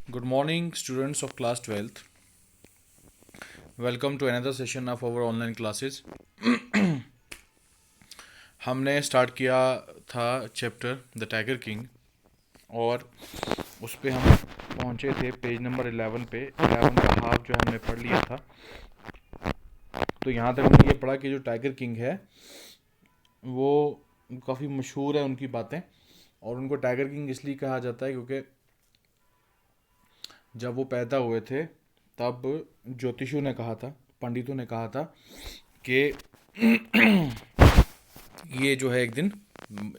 Good morning, students of class 12th. Welcome to another session of our online classes. हमने start किया था chapter the tiger king और उस पे हम पहुंचे थे पेज नंबर 11 पे। 11 का हाफ जो हमने पढ़ लिया था। तो यहाँ तक हमने ये पढ़ा कि जो टाइगर किंग है वो काफ़ी मशहूर है उनकी बातें, और उनको टाइगर किंग इसलिए कहा जाता है क्योंकि जब वो पैदा हुए थे तब ज्योतिषियों ने कहा था, पंडितों ने कहा था कि ये जो है एक दिन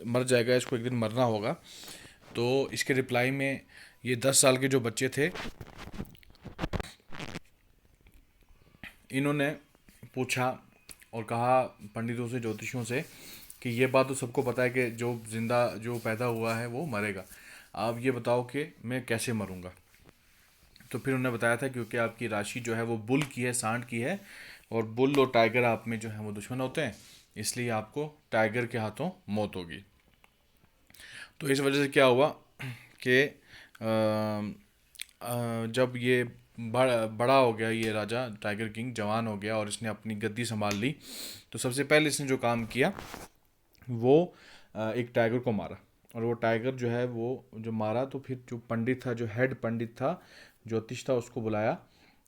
मर जाएगा, इसको एक दिन मरना होगा। तो इसके रिप्लाई में ये 10 साल के जो बच्चे थे, इन्होंने पूछा और कहा पंडितों से, ज्योतिषियों से, कि ये बात तो सबको पता है कि जो जिंदा जो पैदा हुआ है वो मरेगा। आप ये बताओ कि मैं कैसे मरूंगा। तो फिर उन्होंने बताया था क्योंकि आपकी राशि जो है वो बुल की है, सांड की है, और बुल और टाइगर आप में जो है वो दुश्मन होते हैं, इसलिए आपको टाइगर के हाथों मौत होगी। तो इस वजह से क्या हुआ कि जब ये बड़ा हो गया, ये राजा टाइगर किंग जवान हो गया और इसने अपनी गद्दी संभाल ली, तो सबसे पहले इसने जो काम किया वो एक टाइगर को मारा। और वो टाइगर जो है वो जो मारा, तो फिर जो पंडित था, जो हेड पंडित था, ज्योतिष था, उसको बुलाया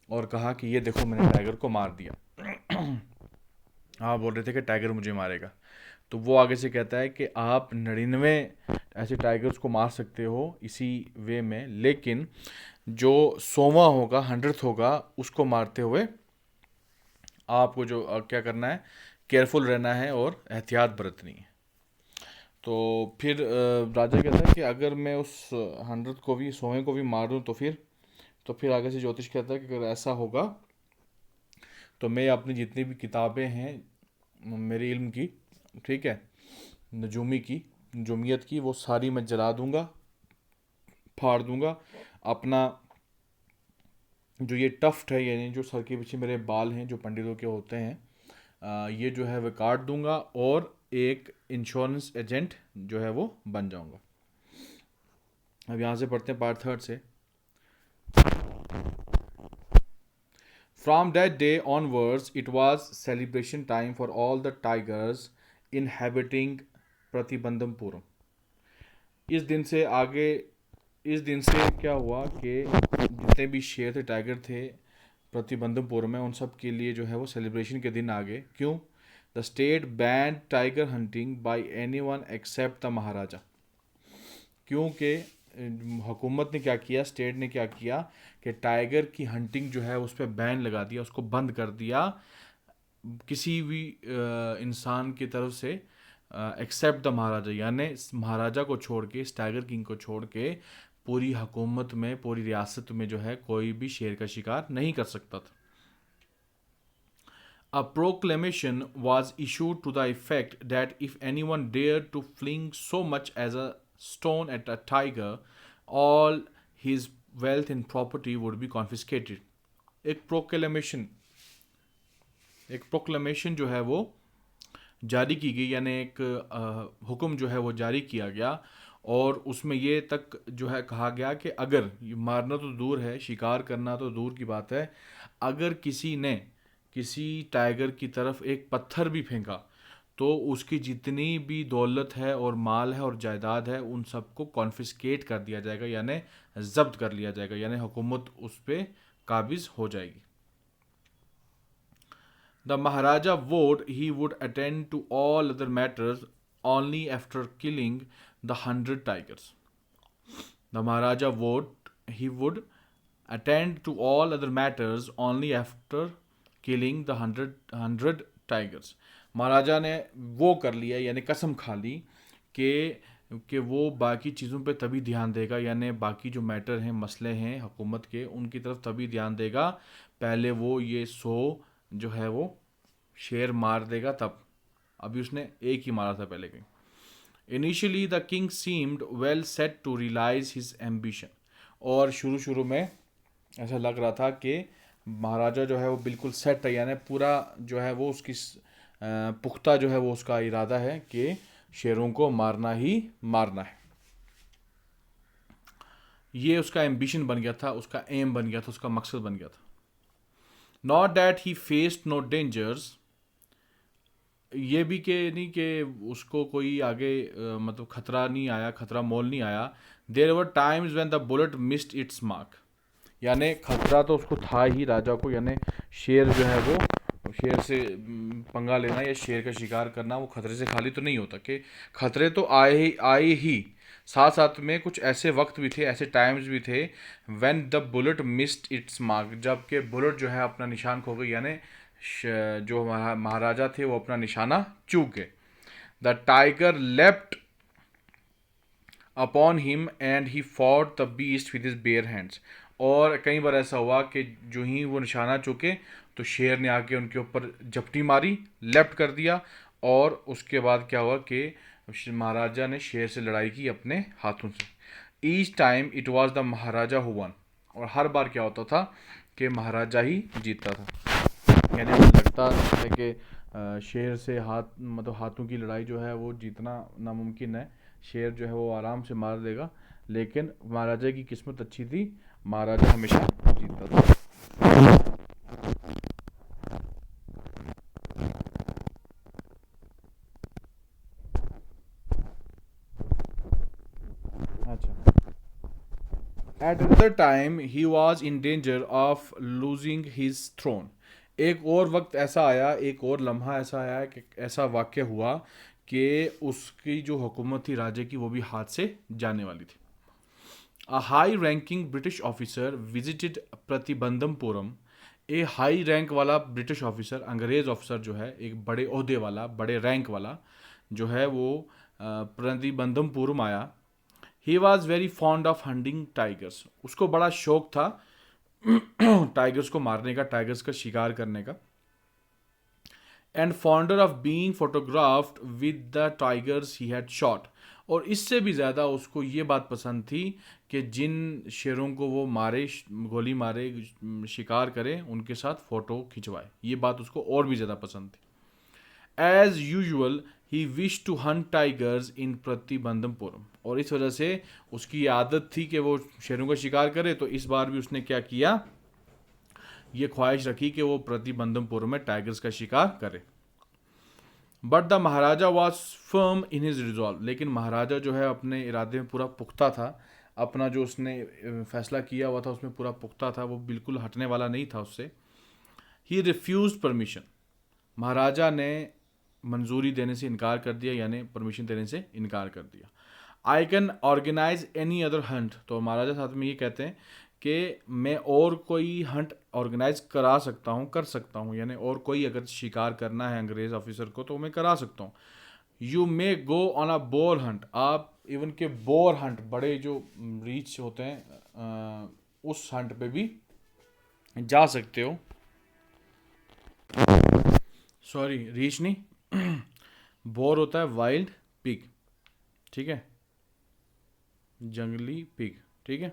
और कहा कि ये देखो मैंने टाइगर को मार दिया। हाँ, बोल रहे थे कि टाइगर मुझे मारेगा। तो वो आगे से कहता है कि आप 99 ऐसे टाइगर्स को मार सकते हो इसी वे में, लेकिन जो 100वां होगा, 100th होगा, उसको मारते हुए आपको जो क्या करना है, केयरफुल रहना है और एहतियात बरतनी है। तो फिर राजा कहता है कि अगर मैं उस 100th को भी, 100वें को भी मार दूं तो फिर आगे से ज्योतिष कहता है कि अगर ऐसा होगा तो मैं अपनी जितनी भी किताबें हैं मेरे इल्म की, ठीक है, नजूमी की, नजूमियत की, वो सारी मैं जला दूंगा, फाड़ दूंगा। अपना जो ये टफ्ट है, यानी जो सर के पीछे मेरे बाल हैं जो पंडितों के होते हैं, ये जो है वो काट दूंगा और एक इंश्योरेंस एजेंट जो है वो बन जाऊंगा। अब यहाँ से पढ़ते हैं पार्ट थर्ड से। From that day onwards it was celebration time for all the tigers inhabiting Pratibandhapuram. इस दिन से आगे, इस दिन से क्या हुआ कि जितने भी शेर थे, टाइगर थे प्रतिबंधमपुर में, उन सब के लिए जो है वो सेलिब्रेशन के दिन आ गए। क्यों? The state banned tiger hunting by anyone except the Maharaja. क्योंकि हुकूमत ने क्या किया, स्टेट ने क्या किया कि टाइगर की हंटिंग जो है उस पर बैन लगा दिया, उसको बंद कर दिया किसी भी इंसान की तरफ से, एक्सेप्ट द महाराजा, यानी महाराजा को छोड़ के, इस टाइगर किंग को छोड़ के पूरी हुकूमत में, पूरी रियासत में जो है कोई भी शेर का शिकार नहीं कर सकता था। A proclamation was issued to the effect that if anyone dared to fling so much as a stone at a tiger, all his wealth and property would be confiscated. एक प्रोक्लेमेशन, एक प्रोक्लेमेशन जो है वो जारी की गई, यानी एक हुक्म जो है वो जारी किया गया, और उसमें ये तक जो है कहा गया कि अगर ये मारना तो दूर है, शिकार करना तो दूर की बात है, अगर किसी ने किसी टाइगर की तरफ एक पत्थर भी फेंका तो उसकी जितनी भी दौलत है और माल है और जायदाद है उन सबको कॉन्फिस्केट कर दिया जाएगा, यानी जब्त कर लिया जाएगा, यानी हुकूमत उस पर काबिज हो जाएगी। The Maharaja vowed he would attend to all other matters only after killing the 100 tigers. The Maharaja vowed he would attend to all other matters only after killing the 100 tigers. महाराजा ने वो कर लिया, यानी कसम खा ली कि वो बाकी चीज़ों पे तभी ध्यान देगा, यानी बाकी जो मैटर हैं, मसले हैं हुकूमत के, उनकी तरफ तभी ध्यान देगा, पहले वो ये 100 जो है वो शेर मार देगा तब। अभी उसने एक ही मारा था पहले कहीं। Initially the king seemed well set to realize his ambition. और शुरू शुरू में ऐसा लग रहा था कि महाराजा जो है वो बिल्कुल सेट है, यानी पूरा जो है वो उसकी पुख्ता जो है वो उसका इरादा है कि शेरों को मारना ही मारना है। ये उसका एम्बिशन बन गया था, उसका एम बन गया था, उसका मकसद बन गया था। Not that he faced no dangers, ये भी कि नहीं कि उसको कोई आगे मतलब खतरा नहीं आया, खतरा मोल नहीं आया। There were times when the bullet missed its mark, यानी खतरा तो उसको था ही राजा को, यानी शेर जो है वो, शेर से पंगा लेना या शेर का शिकार करना वो खतरे से खाली तो नहीं होता, कि खतरे तो आए ही साथ साथ में कुछ ऐसे वक्त भी थे, ऐसे टाइम्स भी थे when the bullet missed its mark, जबकि बुलेट जो है अपना निशान खो गई, यानी जो महाराजा थे वो अपना निशाना चूक गए। The tiger left upon him and he fought the beast with his bare hands, और कई बार ऐसा हुआ कि जो ही वो निशाना चुके तो शेर ने आके उनके ऊपर झपटी मारी, लेफ्ट कर दिया, और उसके बाद क्या हुआ कि महाराजा ने शेर से लड़ाई की अपने हाथों से। Each time it was the Maharaja who one, और हर बार क्या होता था कि महाराजा ही जीतता था। यानी मुझे लगता है कि शेर से मतलब हाथों की लड़ाई जो है वो जीतना नामुमकिन है, शेर जो है वो आराम से मार देगा, लेकिन महाराजा की किस्मत अच्छी थी, महाराजा हमेशा जीतता था। अच्छा, at another time he was in danger of losing his throne, एक और वक्त ऐसा आया, एक और लम्हा ऐसा आया कि ऐसा वाक़या हुआ कि उसकी जो हुकूमत थी राजे की वो भी हाथ से जाने वाली थी। A high ranking British officer visited प्रतिबंधमपुरम, A high rank वाला ब्रिटिश ऑफिसर, अंग्रेज ऑफिसर जो है, एक बड़े ओहदे वाला, बड़े रैंक वाला जो है वो प्रतिबंधमपुरम आया। He was very fond of hunting tigers, उसको बड़ा शौक था टाइगर्स को मारने का, टाइगर्स का शिकार करने का। And founder of being photographed with the tigers he had shot, और इससे भी ज़्यादा उसको ये बात पसंद थी कि जिन शेरों को वो मारे, गोली मारे, शिकार करे, उनके साथ फ़ोटो खिंचवाए, ये बात उसको और भी ज़्यादा पसंद थी। As usual he wish to hunt tigers in Pratibandhapuram, और इस वजह से उसकी आदत थी कि वो शेरों का शिकार करे, तो इस बार भी उसने क्या किया, ये ख्वाहिश रखी कि वो प्रतिबंधमपुरम में टाइगर्स का शिकार करे। But the Maharaja was firm in his resolve, लेकिन महाराजा जो है अपने इरादे में पूरा पुख्ता था, अपना जो उसने फैसला किया हुआ था उसमें पूरा पुख्ता था, वो बिल्कुल हटने वाला नहीं था उससे। ही रिफ्यूज परमिशन, महाराजा ने मंजूरी देने से इनकार कर दिया, यानी परमिशन देने से इनकार कर दिया। I can organize any other hunt, तो महाराजा साथ में ये कहते हैं कि मैं और कोई हंट ऑर्गेनाइज करा सकता हूँ, कर सकता हूँ, यानी और कोई अगर शिकार करना है अंग्रेज ऑफिसर को तो मैं करा सकता हूँ। You may go on a bore Hunt, आप इवन के बोर हंट, बड़े जो रीच होते हैं उस हंट पे भी जा सकते हो। सॉरी, रीच नहीं बोर होता है वाइल्ड पिग, ठीक है, जंगली पिग, ठीक है,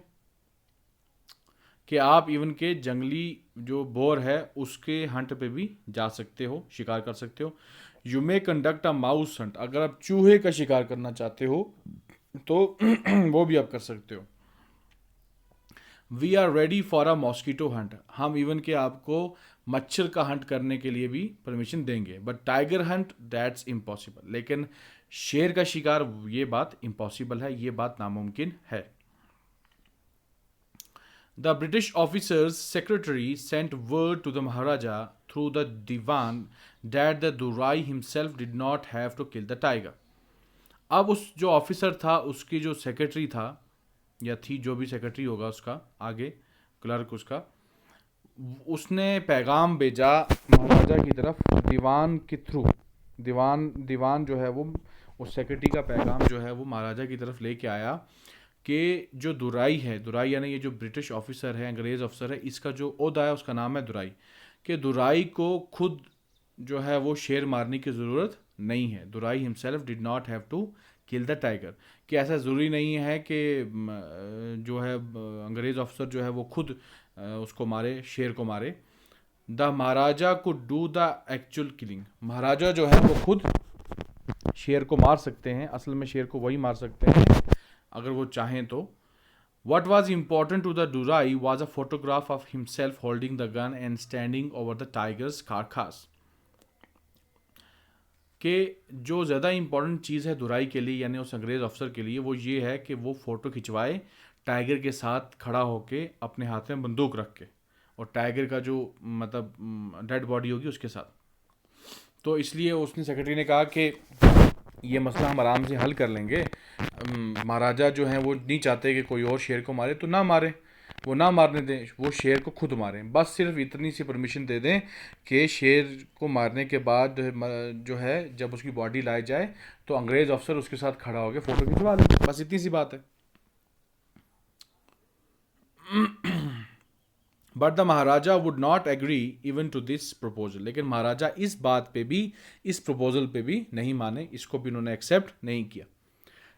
कि आप इवन के जंगली जो बोर है उसके हंट पे भी जा सकते हो, शिकार कर सकते हो। You may conduct a mouse Hunt, अगर आप चूहे का शिकार करना चाहते हो तो वो भी आप कर सकते हो। We are ready for a mosquito hunt, हम इवन के आपको मच्छर का हंट करने के लिए भी परमिशन देंगे। But tiger Hunt that's impossible, लेकिन शेर का शिकार ये बात इम्पॉसिबल है, ये बात नामुमकिन है। The British officer's secretary sent word to the Maharaja through the Diwan that the Durai himself did not have to kill the tiger. अब उस जो ऑफिसर था उसकी जो सेक्रेटरी था या थी, जो भी सेक्रेटरी होगा उसका आगे, क्लर्क उसका, उसने पैगाम भेजा महाराजा की तरफ दीवान के थ्रू। दीवान जो है वो उस सेक्रेटरी का पैगाम जो है वो महाराजा की तरफ लेके आया कि जो दुराई है, दुराई यानी ये जो ब्रिटिश ऑफिसर है, अंग्रेज़ ऑफिसर है, इसका जो ओहदा है उसका नाम है दुराई, कि दुराई को खुद जो है वो शेर मारने की ज़रूरत नहीं है। Durai himself did not have to kill the tiger, कि ऐसा ज़रूरी नहीं है कि जो है अंग्रेज़ ऑफिसर जो है वो खुद उसको मारे, शेर को मारे। The Maharaja could do the actual killing, Maharaja जो है वो खुद शेर को मार सकते हैं, असल में शेर को वही मार सकते हैं अगर वो चाहें तो। What was important to the Durai was a photograph of himself holding the gun and standing over the tiger's carcass. कि जो ज़्यादा इम्पोर्टेंट चीज़ है दुराई के लिए यानी उस अंग्रेज़ अफसर के लिए वो ये है कि वो फ़ोटो खिंचवाए टाइगर के साथ खड़ा होके अपने हाथ में बंदूक रख के और टाइगर का जो मतलब डेड बॉडी होगी उसके साथ। तो इसलिए उसने सेक्रेटरी ने कहा कि ये मसला हम आराम से हल कर लेंगे। महाराजा जो हैं वो नहीं चाहते कि कोई और शेर को मारे तो ना मारे, वो ना मारने दें, वो शेर को खुद मारें। बस सिर्फ इतनी सी परमिशन दे दें कि शेर को मारने के बाद जो है जब उसकी बॉडी लाई जाए तो अंग्रेज़ अफसर उसके साथ खड़ा होकर फ़ोटो खिंचवा लें। बस इतनी सी बात है। But the Maharaja would not agree even to this proposal. लेकिन महाराजा इस बात पे भी, इस प्रपोजल पे भी नहीं माने, इसको भी उन्होंने एक्सेप्ट नहीं किया।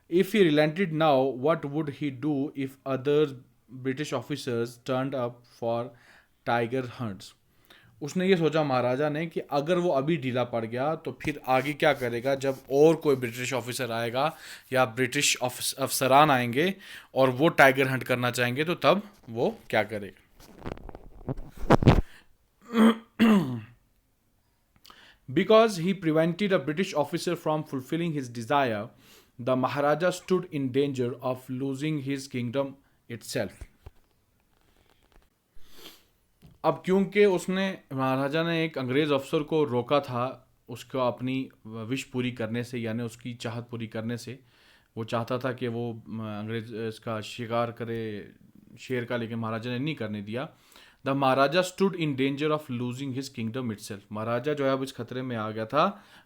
If he relented now what would he do if other British officers turned up for tiger hunts. उसने ये सोचा महाराजा ने कि अगर वो अभी ढीला पड़ गया तो फिर आगे क्या करेगा जब और कोई ब्रिटिश ऑफिसर आएगा या ब्रिटिश अफसरान आएंगे और वो टाइगर हंट करना चाहेंगे तो तब वो क्या करेगा। Because he prevented a British officer from fulfilling his desire, the Maharaja stood in danger of losing his kingdom itself. अब क्योंकि उसने महाराजा ने एक अंग्रेज़ अफसर को रोका था उसको अपनी विश पूरी करने से, यानी उसकी चाहत पूरी करने से। वो चाहता था कि वो अंग्रेज़ इसका शिकार करे शेर का, लेकिन महाराजा ने नहीं करने दिया। The Maharaja stood in danger of losing his kingdom itself. Maharaja जो है अब इस खतरे में आ गया था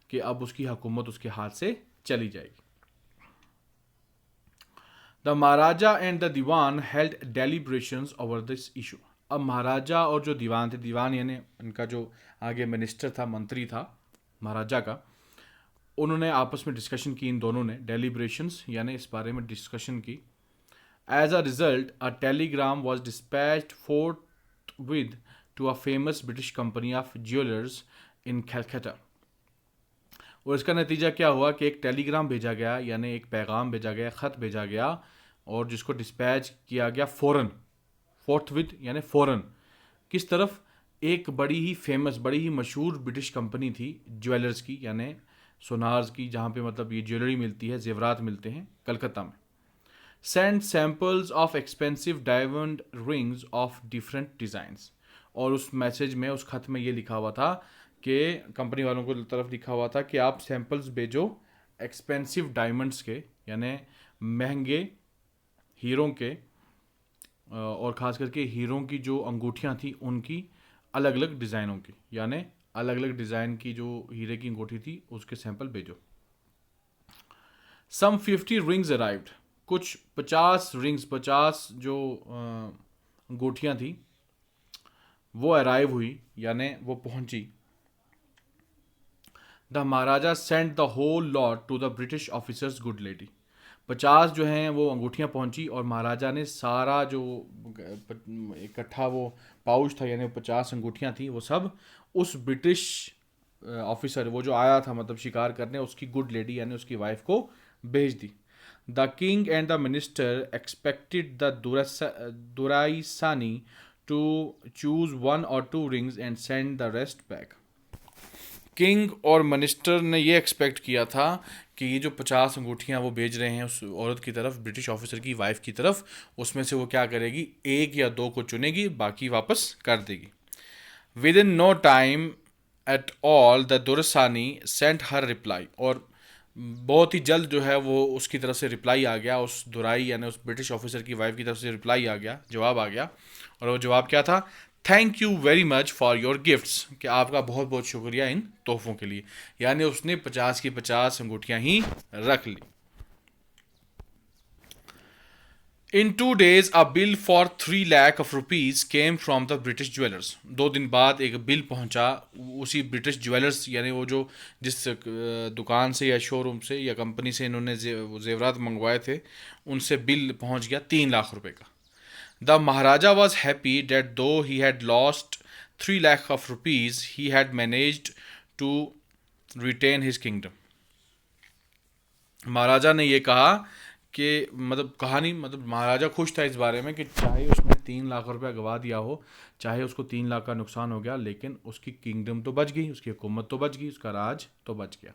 कि अब उसकी हुकूमत उसके हाथ से चली जाएगी। The Maharaja and the Dewan held deliberations over this issue. अब महाराजा और जो दीवान थे, दीवान यानी उनका जो आगे मिनिस्टर था, मंत्री था महाराजा का, उन्होंने आपस में डिस्कशन की, इन दोनों ने डेलिब्रेशंस यानी इस बारे में डिस्कशन की। As a result a telegram was dispatched forthwith to a famous British company of jewelers in Calcutta। और इसका नतीजा क्या हुआ कि एक टेलीग्राम भेजा गया, यानी एक पैगाम भेजा गया, ख़त भेजा गया और जिसको डिस्पैच किया गया फ़ौरन, फोर्थविथ यानी फ़ौरन। किस तरफ? एक बड़ी ही फेमस, बड़ी ही मशहूर ब्रिटिश कंपनी थी ज्वेलर्स की, यानी सोनार्स की, जहाँ पे मतलब ये ज्वेलरी मिलती है, जेवरात मिलते हैं, कलकत्ता में। Send samples of expensive diamond rings of different designs. और उस मैसेज में, उस खत में ये लिखा हुआ था कि कंपनी वालों को तरफ लिखा हुआ था कि आप सैम्पल्स भेजो एक्सपेंसिव डायमंड्स के, यानी महंगे हीरों के, और ख़ास करके हीरों की जो अंगूठियाँ थी उनकी अलग अलग डिज़ाइनों की, यानी अलग अलग डिज़ाइन की जो हीरे की अंगूठी थी उसके सैंपल भेजो। सम 50 रिंग्स अराइव्ड। कुछ 50 रिंग्स, 50 जो अंगूठियाँ थी वो अराइव हुई, यानी वो पहुंची। The Maharaja sent the whole lot to the British officers good lady. 50 जो हैं वो अंगूठियाँ पहुंची और महाराजा ने सारा जो इकट्ठा वो पाउच था, यानी 50 अंगूठियाँ थी, वो सब उस ब्रिटिश ऑफिसर, वो जो आया था मतलब शिकार करने, उसकी गुड लेडी यानी उसकी वाइफ को भेज दी। The king and the minister expected the Duraisani to choose 1 or 2 rings and send the rest back. King और मिनिस्टर ने ये एक्सपेक्ट किया था कि ये जो 50 अंगूठियाँ वो भेज रहे हैं उस औरत की तरफ, ब्रिटिश ऑफिसर की वाइफ की तरफ, उसमें से वो क्या करेगी, 1 या 2 को चुनेगी, बाकी वापस कर देगी। Within no time at all the Duraisani sent her reply. और बहुत ही जल्द जो है वो उसकी तरफ से रिप्लाई आ गया, उस दुराई यानी उस ब्रिटिश ऑफिसर की वाइफ की तरफ से रिप्लाई आ गया, जवाब आ गया। और वो जवाब क्या था? Thank you very much for your gifts, कि आपका बहुत बहुत शुक्रिया इन तोहफों के लिए। यानी उसने 50 की 50 अंगूठियाँ ही रख ली। इन 2 days a bill for 3 lakh of rupees came from the British jewelers। 2 दिन बाद एक बिल पहुंचा उसी ब्रिटिश ज्वेलर्स, यानी वो जो जिस दुकान से या शोरूम से या कंपनी से इन्होंने जेवरात मंगवाए थे, उनसे बिल पहुंच गया 3 लाख रुपए का। The Maharaja was happy that though he had lost 3 lakh of rupees he had managed to retain his kingdom। महाराजा ने ये कहा कि मतलब कहानी, मतलब महाराजा खुश था इस बारे में कि चाहे उसने 3 लाख रुपया गवा दिया हो, चाहे उसको 3 लाख का नुकसान हो गया, लेकिन उसकी किंगडम तो बच गई, उसकी हुकूमत तो बच गई, उसका राज तो बच गया।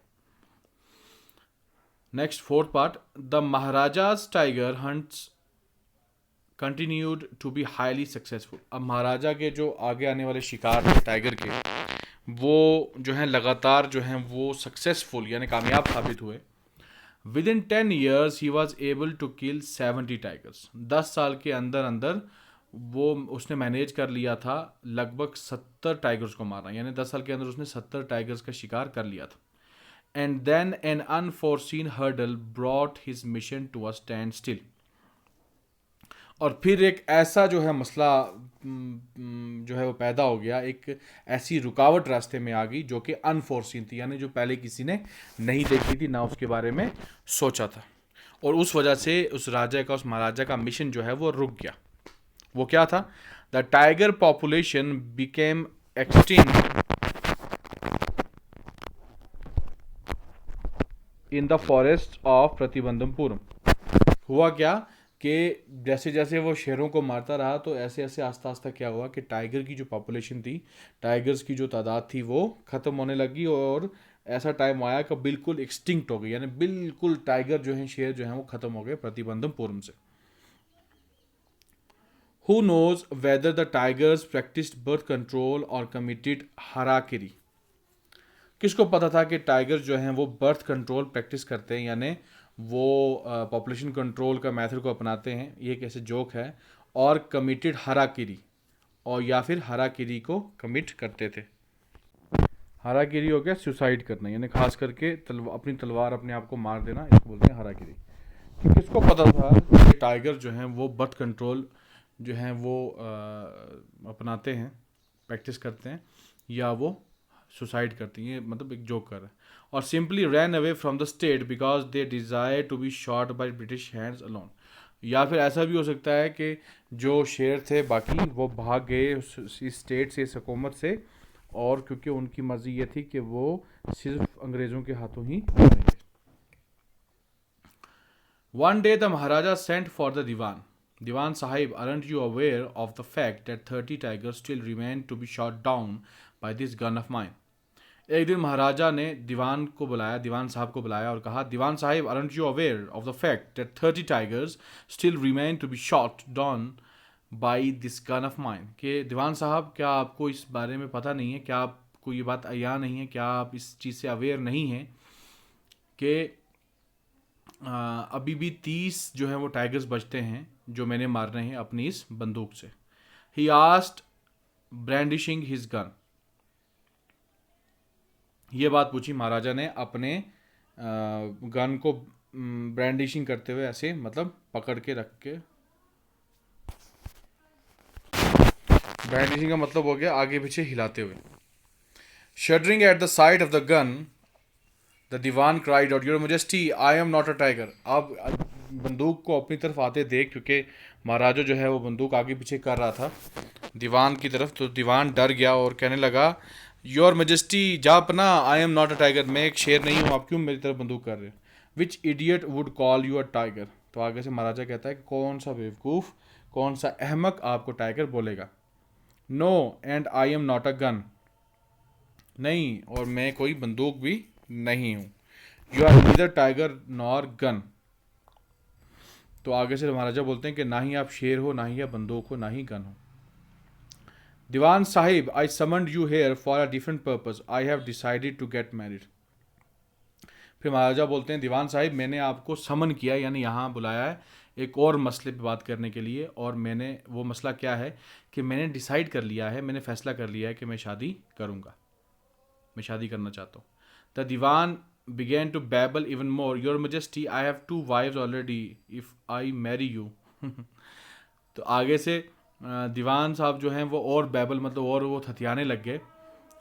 Next, fourth part, the Maharaja's tiger hunts continued to be highly successful. अब महाराजा के जो आगे आने वाले शिकार थे टाइगर के, वो जो हैं लगातार जो हैं वो सक्सेसफुल यानी कामयाब साबित हुए। Within 10 years he was able to kill 70 tigers. 10 साल के अंदर अंदर वो उसने मैनेज कर लिया था लगभग 70 टाइगर्स को मारना, यानी 10 साल के अंदर उसने 70 टाइगर्स का शिकार कर लिया था। And then an unforeseen hurdle brought his mission to a standstill. और फिर एक ऐसा जो है मसला जो है वो पैदा हो गया, एक ऐसी रुकावट रास्ते में आ गई जो कि अनफोर्सीन थी, यानी जो पहले किसी ने नहीं देखी थी, ना उसके बारे में सोचा था। और उस वजह से उस राजा का, उस महाराजा का मिशन जो है वो रुक गया। वो क्या था? The tiger population became extinct in the forest of Pratibandhapuram. हुआ क्या कि जैसे जैसे वो शेरों को मारता रहा, तो ऐसे ऐसे आस्ता आस्ता क्या हुआ कि टाइगर की जो पॉपुलेशन थी, टाइगर्स की जो तादाद थी, वो ख़त्म होने लगी। और ऐसा टाइम आया कि बिल्कुल एक्सटिंक्ट हो गई, यानी बिल्कुल टाइगर जो हैं, शेर जो हैं वो ख़त्म हो गए प्रतिबंधमपुरम से। Who knows whether the tigers practised birth control और कमिटेड हराकिरी। किसको पता था कि टाइगर जो हैं वो बर्थ कंट्रोल प्रैक्टिस करते हैं, यानी वो पॉपुलेशन कंट्रोल का मेथड को अपनाते हैं, ये कैसे जोक है। और कमिटेड हराकिरी, और या फिर हराकिरी को कमिट करते थे। हराकिरी हो गया सुसाइड करना, यानी खास करके अपनी तलवार अपने आप को मार देना, इसको बोलते हैं हराकिरी। तो किसको पता था कि टाइगर जो हैं वो बर्थ कंट्रोल जो हैं वो अपनाते हैं, प्रैक्टिस करते हैं, या वो सुसाइड करती हैं, मतलब एक जोक कर रहा है। और simply ran away from the state because they desire to be shot by British hands alone. या फिर ऐसा भी हो सकता है कि जो शेर थे बाकी वो भाग गए इस स्टेट से, इस हुकूमत से, और क्योंकि उनकी मर्जी ये थी कि वो सिर्फ अंग्रेज़ों के हाथों ही मरेंगे। One day the Maharaja sent for the Diwan. Diwan Sahib, aren't you aware of the fact that 30 tigers still remain to be shot down by this gun of mine? एक दिन महाराजा ने दीवान को बुलाया, दीवान साहब को बुलाया और कहा, दीवान Sahib, aren't you aware of the fact that 30 tigers still remain to be shot down by this gun of mine? कि दीवान साहब, क्या आपको इस बारे में पता नहीं है, क्या आपको ये बात अया नहीं है, क्या आप इस चीज़ से अवेयर नहीं हैं कि अभी भी 30 जो है वो टाइगर्स बचते हैं जो मैंने मारने हैं अपनी इस बंदूक से। He asked brandishing his gun. ये बात पूछी महाराजा ने अपने गन को ब्रांडिशिंग करते हुए, ऐसे मतलब पकड़ के रख के। ब्रांडिशिंग का मतलब हो गया आगे पीछे हिलाते हुए। Shuddering at the sight of the gun the Dewan cried out, your majesty, I am not a tiger. आप बंदूक को अपनी तरफ आते देख, क्योंकि महाराजा जो है वो बंदूक आगे पीछे कर रहा था दीवान की तरफ, तो दीवान डर गया और कहने लगा, योर मैजेस्टी, जापना, I am not a tiger, मैं एक शेर नहीं हूँ, आप क्यों मेरी तरफ बंदूक कर रहे हो। Which idiot would call you a tiger. तो आगे से महाराजा कहता है कि कौन सा बेवकूफ़, कौन सा अहमक आपको टाइगर बोलेगा। No and I am not a gun, नहीं और मैं कोई बंदूक भी नहीं हूँ। You are neither tiger nor gun. तो आगे से महाराजा बोलते हैं कि ना ही आप शेर हो, ना ही आप बंदूक हो, ना ही गन हो। Dewan sahib, I summoned you here for a different purpose, I have decided to get married. फिर महाराजा बोलते हैं, दीवान साहिब, मैंने आपको समन किया, यानी यहाँ बुलाया है एक और मसले पे बात करने के लिए, और मैंने वो मसला क्या है कि मैंने डिसाइड कर लिया है, मैंने फैसला कर लिया है कि मैं शादी करूँगा, मैं शादी करना चाहता हूँ। The Dewan began to babble even more, your majesty, I have 2 wives already, if I marry you। तो आगे से दीवान साहब जो हैं वो और बैबल मतलब और वो थथियाने लग गए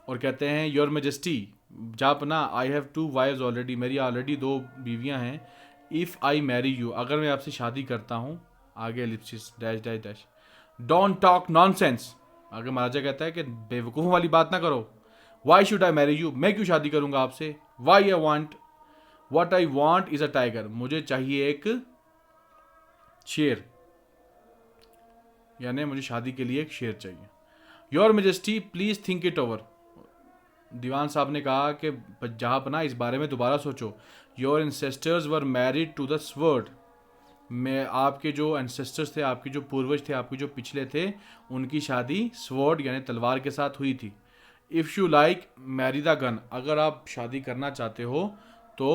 और कहते हैं, योर मैजेस्टी, जापना, आई हैव 2 वाइव्स ऑलरेडी, मेरी ऑलरेडी 2 बीवियां हैं। इफ़ आई मैरी यू, अगर मैं आपसे शादी करता हूँ, आगे Ellipsis dash dash dash, don't talk nonsense. आगे महाराजा कहता है कि बेवकूफ़ों वाली बात ना करो। Why should I marry you, मैं क्यों शादी करूँगा आपसे। Why I want, what I want is a tiger, मुझे चाहिए एक शेर, यानी मुझे शादी के लिए एक शेर चाहिए। Your majesty please think it over. Dewan sahab ने कहा कि जहाँ पना इस बारे में दोबारा सोचो। Your ancestors were married to the sword. मैं आपके जो एंसेस्टर्स थे, आपके जो पूर्वज थे, आपके जो पिछले थे, उनकी शादी स्वॉर्ड यानी तलवार के साथ हुई थी। If you like marry the gun. अगर आप शादी करना चाहते हो तो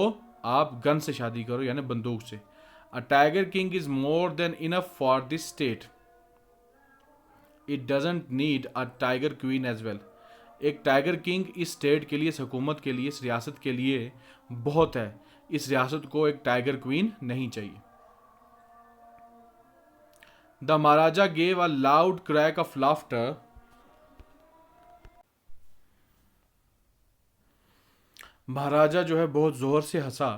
आप गन से शादी करो यानी बंदूक से। A tiger king is more than enough for this state. It doesn't need a tiger queen as well. एक टाइगर किंग इस स्टेट के लिए, इस हुकूमत के लिए, इस रियासत के लिए बहुत है। इस रियासत को एक टाइगर क्वीन नहीं चाहिए। The Maharaja gave a loud crack of laughter. Maharaja जो है बहुत जोर से हंसा।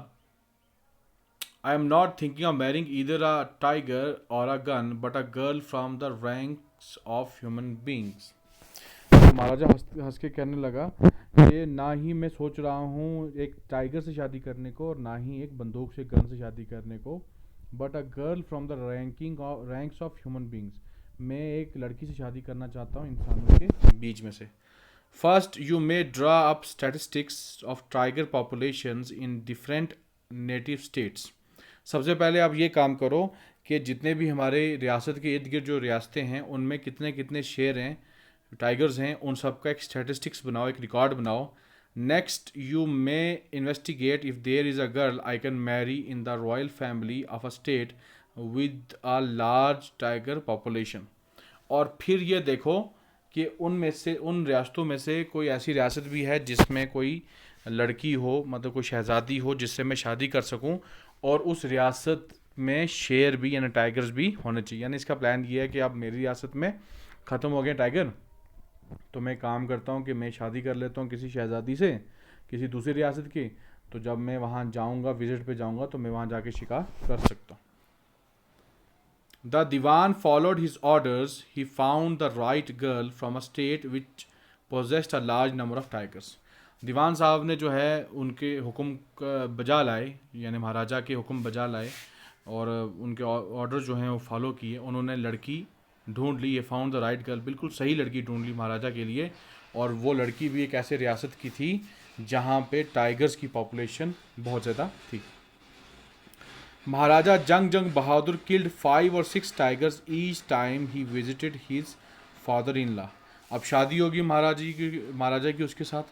I am not thinking of marrying either a tiger or a gun but a girl from the ranks of human beings. Maharaja हंस के कहने लगा कि ना ही मैं सोच रहा हूँ एक टाइगर से शादी करने को और ना ही एक बंदूक से, गन से शादी करने को, but a girl from the ranks of human beings. मैं एक लड़की से शादी करना चाहता हूँ इंसानों के बीच में से। First you may draw up statistics of tiger populations in different native states. सबसे पहले आप ये काम करो कि जितने भी हमारे रियासत के इर्द गिर्द जो रियासतें हैं उनमें कितने कितने शेर हैं, टाइगर्स हैं, उन सब का एक स्टैटिस्टिक्स बनाओ, एक रिकॉर्ड बनाओ। Next you may investigate if there is a girl I can marry in the royal family of a state with a large tiger population. और फिर ये देखो कि उनमें से, उन रियासतों में से कोई ऐसी रियासत भी है जिसमें कोई लड़की हो, मतलब कोई शहजादी हो जिससे मैं शादी कर सकूं, और उस रियासत में शेर भी यानी टाइगर्स भी होने चाहिए। यानी इसका प्लान ये है कि अब मेरी रियासत में ख़त्म हो गए टाइगर, तो मैं काम करता हूँ कि मैं शादी कर लेता हूँ किसी शहजादी से, किसी दूसरी रियासत की। तो जब मैं वहाँ जाऊँगा, विजिट पे जाऊँगा, तो मैं वहाँ जाके शिकार कर सकता हूँ। The Dewan followed his orders. He found the right girl from a state which possessed a large number of tigers. Dewan sahab ने जो है उनके हुक्म बजा लाए, यानी महाराजा के हुक्म बजा लाए और उनके ऑर्डर जो हैं वो फॉलो किए। उन्होंने लड़की ढूंढ ली। ये फाउंड द राइट गर्ल, बिल्कुल सही लड़की ढूंढ ली महाराजा के लिए। और वो लड़की भी एक ऐसे रियासत की थी जहाँ पे टाइगर्स की पॉपुलेशन बहुत ज़्यादा थी। महाराजा जंग जंग बहादुर किल्ड 5 और 6 tigers each time he visited his father in law. अब शादी होगी महाराजा की उसके साथ,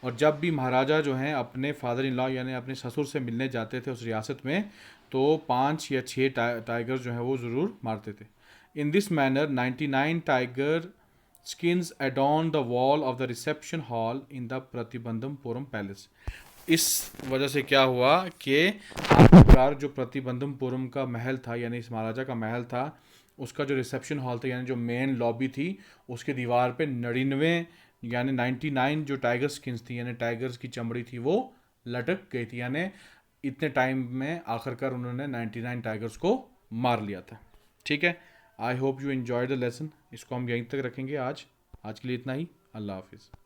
और जब भी महाराजा जो हैं अपने फादर इन लॉ यानी अपने ससुर से मिलने जाते थे उस रियासत में, तो 5 या 6 टाइगर जो हैं वो ज़रूर मारते थे। In this manner 99 tiger skins adorn the wall of the reception hall in the Pratibandhapuram palace. इस वजह से क्या हुआ कि आखिरकार जो प्रतिबंधमपुरम का महल था, यानी इस महाराजा का महल था, उसका जो रिसेप्शन हॉल था यानी जो मेन लॉबी थी, उसके दीवार पे 99 यानी 99 जो टाइगर स्किन्स थी यानी टाइगर्स की चमड़ी थी वो लटक गई थी। यानी इतने टाइम में आखिरकार उन्होंने 99 टाइगर्स को मार लिया था। ठीक है, I hope you enjoy the lesson. इसको हम यहीं तक रखेंगे आज के लिए इतना ही। अल्लाह हाफिज़।